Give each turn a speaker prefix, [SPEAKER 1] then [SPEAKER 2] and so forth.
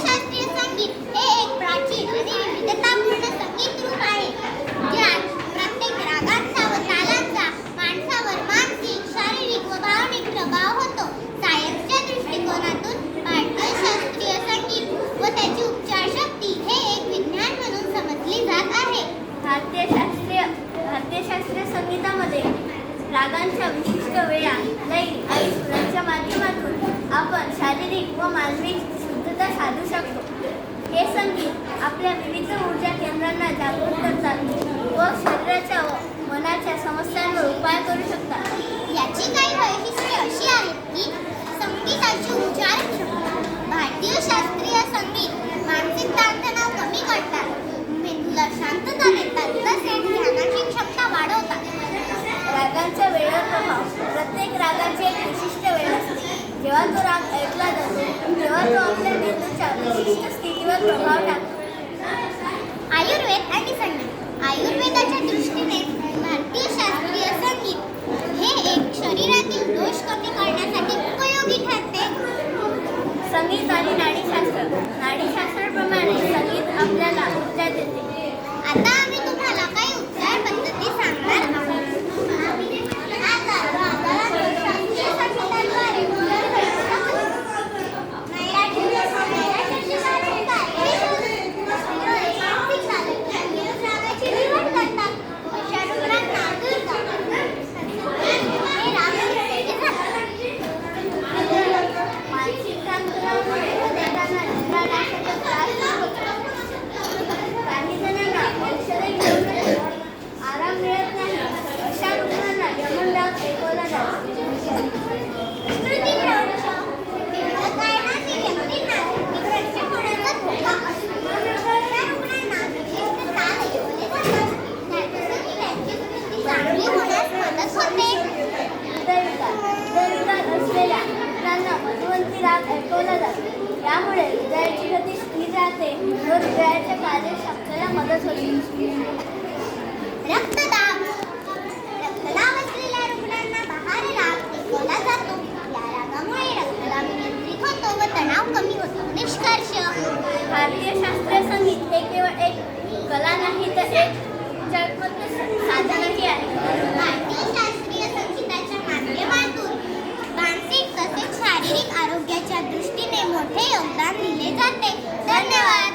[SPEAKER 1] शास्त्रीय संगीत हे एक प्राचीन आणि विविधतापूर्ण संगीत रूप आहे, ज्यात प्रत्येक रागांचा व तालांचा माणसावर मानसिक, शारीरिक व भावनिक प्रभाव होतो. सायन्सच्या दृष्टिकोनातून भारतीय शास्त्रीय संगीत व त्याची उपचारशक्ती हे एक विज्ञान म्हणून समजले जात आहे.
[SPEAKER 2] भारतीय शास्त्रीय संगीतामध्ये रागांच्या विशिष्ट वेळा, लय आणि सुरांच्या माध्यमातून आपण शारीरिक व मानसिक शुद्धता साधू शकतो. हे संगीत आपल्या विविध ऊर्जा केंद्रांना जागृत करतात व शरीराच्या व मनाच्या समस्यांवर उपाय करू शकतात.
[SPEAKER 1] याची काही वैशिष्ट्ये अशी आहेत की संगीताची उच्चारण क्षमता. भारतीय शास्त्रीय संगीत मानसिक ताणतणाव कमी करतात, मेंदूला शांतता देतात, तसेच ध्यानाची क्षमता वाढवतात.
[SPEAKER 2] रागांच्या वेळेवर प्रभाव. प्रत्येक रागाची एक विशिष्ट वेळ असते. जेव्हा तो राग ऐकला जातो तेव्हा तो आपल्या मेंदूच्या विशिष्ट स्थितीवर प्रभाव टाकतो.
[SPEAKER 1] आयुर्वेद आणि संगीत. आयुर्वेदाच्या दृष्टीने भारतीय शास्त्रीय संगीत हे एक शरीरातील दोष कमी करण्यासाठी उपयोगी ठरते.
[SPEAKER 2] संगीत आणि नाडीशास्त्र. नाडीशास्त्राप्रमाणे संगीत आपल्याला ऊर्जा देते.
[SPEAKER 1] आता आम्ही तुम्हाला काही उपचार पद्धती सांगणार आहोत. आता रागाला शास्त्रीय संगीताद्वारे
[SPEAKER 2] आराम मिळत नाही अशा रुग्णांना यमनराग ऐकवला जातो. हृदयविकार असलेल्या रुग्णांना मधुवंती राग ऐकवला जातो. यामुळे हृदयाची गती स्थिर राहते व हृदयाच्या कार्यक्षमतेला मदत होते.
[SPEAKER 1] रक्तदाब. रक्तदाब असलेल्या रुग्णांना बहार राग ऐकवला जातो. या रागामुळे रक्तदाब नियंत्रित होतो व तणाव कमी होतो. निष्कर्ष.
[SPEAKER 2] भारतीय शास्त्रीय संगीत हे केवळ एक कला नाही तर एक उपचारात्मक साधनही आहे.
[SPEAKER 1] भारतीय शास्त्रीय संगीताच्या माध्यमातून मानसिक तसेच शारीरिक आरोग्याच्या दृष्टीने मोठे योगदान दिले जाते. धन्यवाद.